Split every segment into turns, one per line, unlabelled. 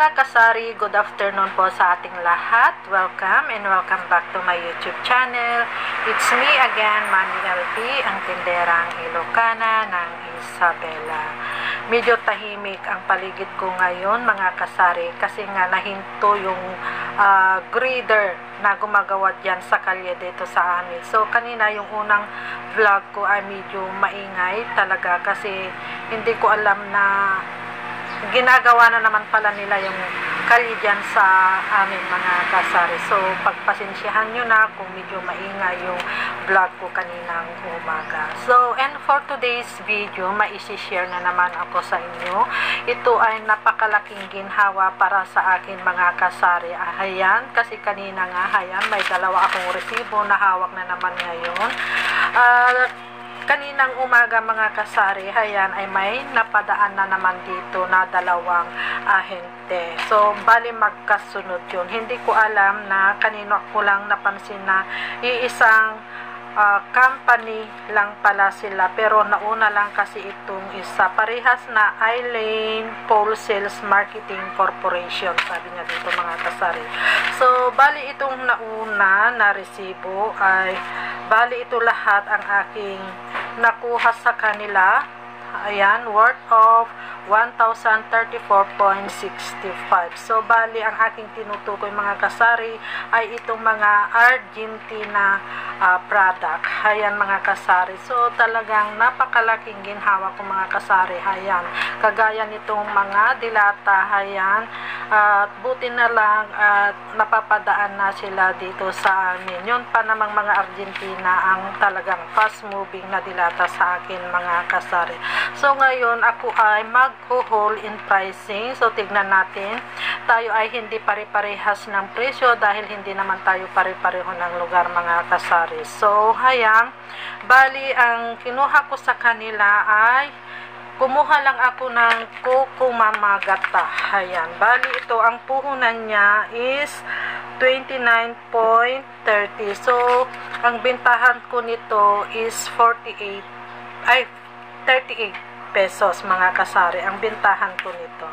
Mga kasari, good afternoon po sa ating lahat. Welcome and welcome back to my YouTube channel. It's me again, Manny LP, ang tinderang Ilocana ng Isabela. Medyo tahimik ang paligid ko ngayon mga kasari kasi nga nahinto yung grader na gumagawa dyan sa kalye dito sa amin. So kanina yung unang vlog ko ay medyo maingay talaga kasi hindi ko alam na ginagawa na naman pala nila yung kalye dyan sa amin mga kasari. So pagpasensyahan nyo na kung medyo maingay yung vlog ko kaninang umaga. So and for today's video, maisi-share na naman ako sa inyo. Ito ay napakalaking ginhawa para sa akin mga kasari. Ayan, kasi kanina nga, ayan, may dalawa akong resibo na hawak na naman ngayon. Kaninang umaga mga kasari, ayan, ay may napadaan na naman dito na dalawang ahente. So, bali magkasunod yun. Hindi ko alam na kanino ko lang napansin na iisang company lang pala sila. Pero nauna lang kasi itong isa. Parehas na Eileen Pole Sales Marketing Corporation. Sabi niya dito mga kasari. So, bali itong nauna na resibo ay bali ito lahat ang aking nakuha sa kanila. Ayan, worth of 1,034.65. So, bali, ang aking tinutukoy mga kasari ay itong mga Argentina product. Ayan mga kasari. So, talagang napakalaking ginhawa ko mga kasari. Ayan, kagaya nitong mga dilata. Ayan, at buti na lang at napapadaan na sila dito sa amin. Yun pa namang mga Argentina ang talagang fast moving na dilata sa akin mga kasari. So ngayon ako ay mag-haul in pricing. So tignan natin. Tayo ay hindi pare-parehas ng presyo dahil hindi naman tayo pare-pareho ng lugar mga kasari. So ayan, bali ang kinuha ko sa kanila ay kumuha lang ako ng Kukumamagata. Ayan. Bali ito, ang puhunan niya is 29.30. So, ang bintahan ko nito is 38 pesos mga kasari. Ang bintahan ko nito.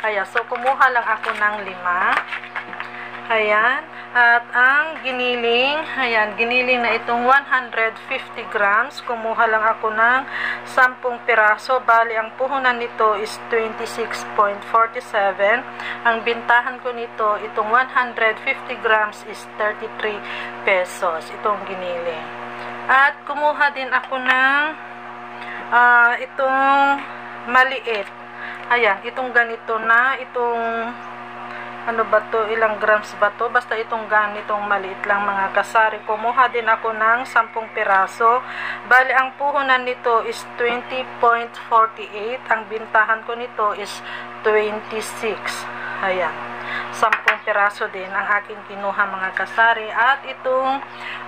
Ayan. So, kumuha lang ako ng 5. Ayan. At ang giniling, ayan, giniling na itong 150 grams. Kumuha lang ako ng 10 piraso. Bali, ang puhunan nito is 26.47. Ang bintahan ko nito, itong 150 grams is 33 pesos. Itong giniling. At kumuha din ako ng itong maliit. Ayan, itong ganito na, itong ano ba to, ilang grams ba to, basta itong ganitong maliit lang mga kasari. Kumuha din ako ng 10 piraso. Bali ang puhunan nito is 20.48. Ang bintahan ko nito is 26. Ayan, 10 piraso din ang aking kinuha mga kasari. At itong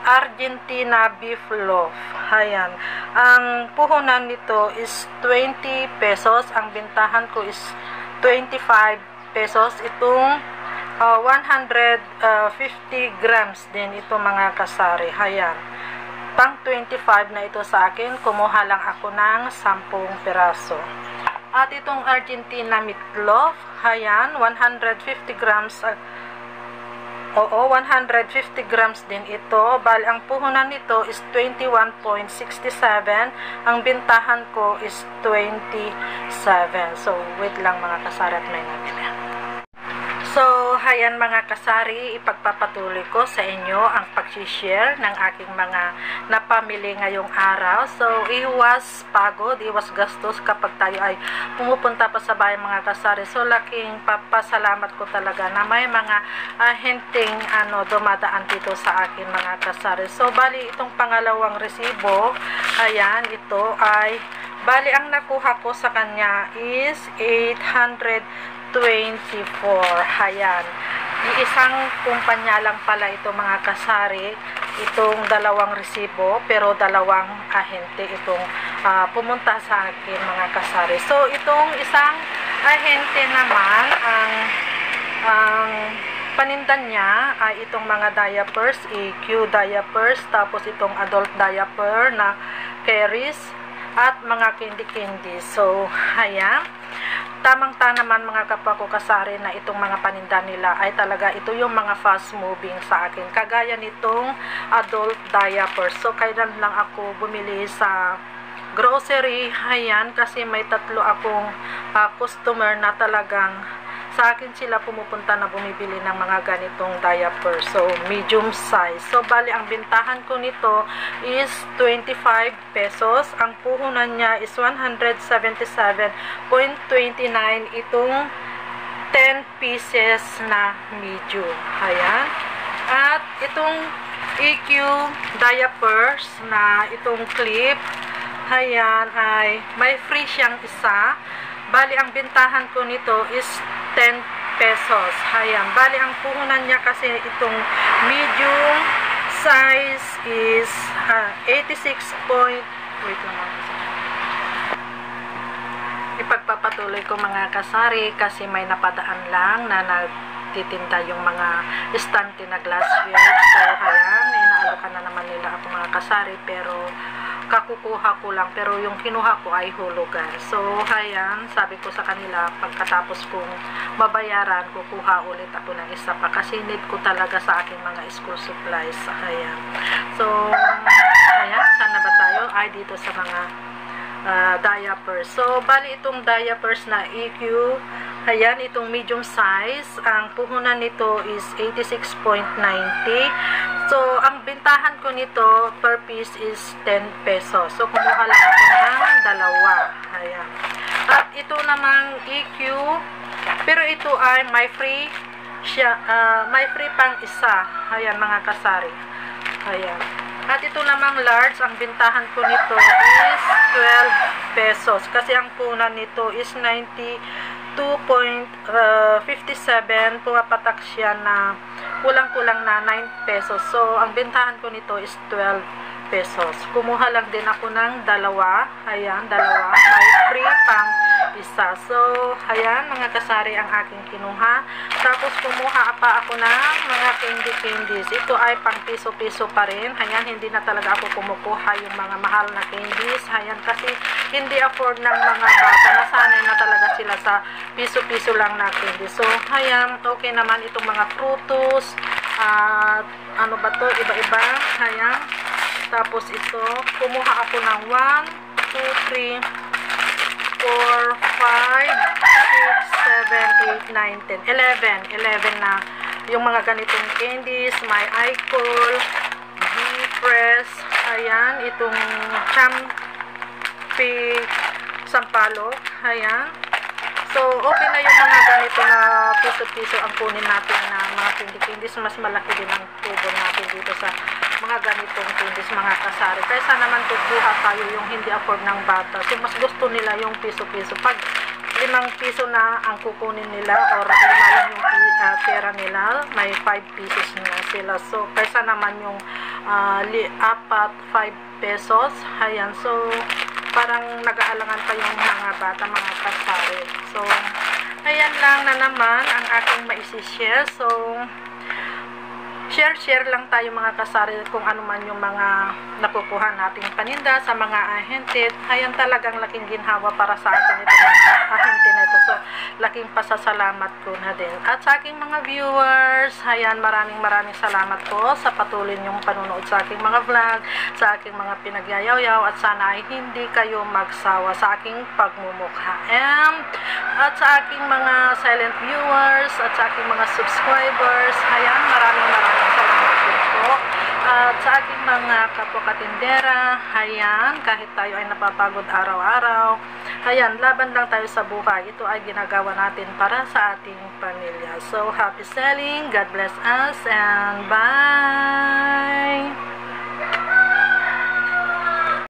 Argentina beef loaf, ayan, ang puhunan nito is 20 pesos. Ang bintahan ko is 25 pesos. Itong 150 grams din ito mga kasari. Ayan, pang 25 na ito sa akin. Kumuha lang ako ng 10 piraso. At itong Argentina meatloaf, ayan, 150 grams. 150 grams din ito. Bali, ang puhunan nito is 21.67. Ang bintahan ko is 27. So, wait lang mga kasari at may nabili. So, ayan mga kasari, ipagpapatuloy ko sa inyo ang pag-share ng aking mga napamili ngayong araw. So, iwas pagod, iwas gastos kapag tayo ay pumupunta pa sa bahay mga kasari. So, laking papasalamat ko talaga na may mga hinting dumadaan dito sa akin mga kasari. So, bali itong pangalawang resibo, ayan, ito ay, bali ang nakuha ko sa kanya is 824. Ayan. Iisang kumpanya lang pala ito mga kasari. Itong dalawang resibo, pero dalawang ahente itong pumunta sa akin mga kasari. So, itong isang ahente naman, ang paninda niya ay itong mga diapers, EQ diapers, tapos itong adult diaper na Caris, at mga candy-candy. So, ayan. tamang-tama naman mga kapwa ko kasari na itong mga paninda nila ay talaga ito yung mga fast moving sa akin. Kagaya nitong adult diapers. So, kailan lang ako bumili sa grocery, ayan, kasi may tatlo akong customer na talagang sa akin sila pumupunta na bumibili ng mga ganitong diaper. So, medium size. So, bali, ang bintahan ko nito is 25 pesos. Ang puhunan niya is 177.29 itong 10 pieces na medium. Ayan. At itong EQ diapers na itong clip, ayan, ay may free siyang isa. Bali, ang bintahan ko nito is 10 pesos. Ayan. Bali, ang puhunan niya kasi itong medium size is 86 point... Wait lang ako. Ipagpapatuloy ko mga kasari kasi may napadaan lang na nagtitinda yung mga estante na glassware. So, ayan, inaalokan na naman nila ako mga kasari, pero kakukuha ko lang, pero yung kinuha ko ay hulugan. So, ayan, sabi ko sa kanila, pagkatapos kong mabayaran, kukuha ulit ako ng isa pa kasi need ko talaga sa aking mga school supplies. Ayan. So, ayan, sana ba tayo ay dito sa mga diapers. So, bali itong diapers na EQ, ayan, itong medium size, ang puhunan nito is 86.90. So, ang bintahan ko nito per piece is 10 pesos. So, kumuha lang ako ng dalawa. Ayan. At ito namang EQ, pero ito ay may free siya, may free pang isa. Ayan mga kasari. Ayan. At ito namang large, ang bintahan ko nito is 12 pesos. Kasi ang punan nito is 92.57. Pumapatak siya na kulang-kulang na 9 pesos. So, ang bintahan ko nito is 12 pesos. Kumuha lang din ako ng dalawa. Ayan, dalawa. May free pang isa. So, ayan, mga kasari ang aking kinuha. Tapos, kumuha pa ako ng mga candies. Ito ay pang piso-piso pa rin. Ayan, hindi na talaga ako kumukuha yung mga mahal na candies. Ayan, kasi hindi afford ng mga bata. Nasanay na talaga sila sa piso-piso lang na candies. So, ayan, okay naman itong mga frutos. Ano ba to? Iba-iba. Ayan. Tapos ito, kumuha ako ng 1, 2, 3, 4, 5, 6, 7, 8, 9, 10, 11 na yung mga ganitong candies. May Icol, G-Press, ayan, itong Champi Sampalok, ayan. So, okay na yung mga ganito na piso-piso ang kunin natin na mga candies. Mas malaki din ang tubo natin dito sa mga ganitong candies, mga kasari. Kaysa naman kukuha tayo yung hindi afford ng bata. So, mas gusto nila yung piso-piso. Pag 5 piso na ang kukunin nila or 5 lang yung pera nila, may 5 pesos na sila. So, kaysa naman yung 4, 5 pesos. Ayan. So, parang nag-aalangan pa yung mga bata, mga kasari. So, ayan lang na naman ang aking maisishare. So, share lang tayo mga kasari kung ano man yung mga nakukuha nating paninda sa mga ahente. Ayan, talagang laking ginhawa para sa akin ito mga ahente na ito. So, laking pasasalamat ko na din. At sa aking mga viewers, ayan, maraming salamat po sa patuloy niyong panunood sa aking mga vlog, sa aking mga pinagyayaw-yaw, at sana ay hindi kayo magsawa sa aking pagmumukha. At sa aking mga silent viewers, at sa aking mga subscribers, ayan, maraming salamat po. At sa aking mga kapwa-katindera, ayan, kahit tayo ay napapagod araw-araw, ayan, laban lang tayo sa buhay. Ito ay ginagawa natin para sa ating pamilya. So, happy selling, God bless us, and bye!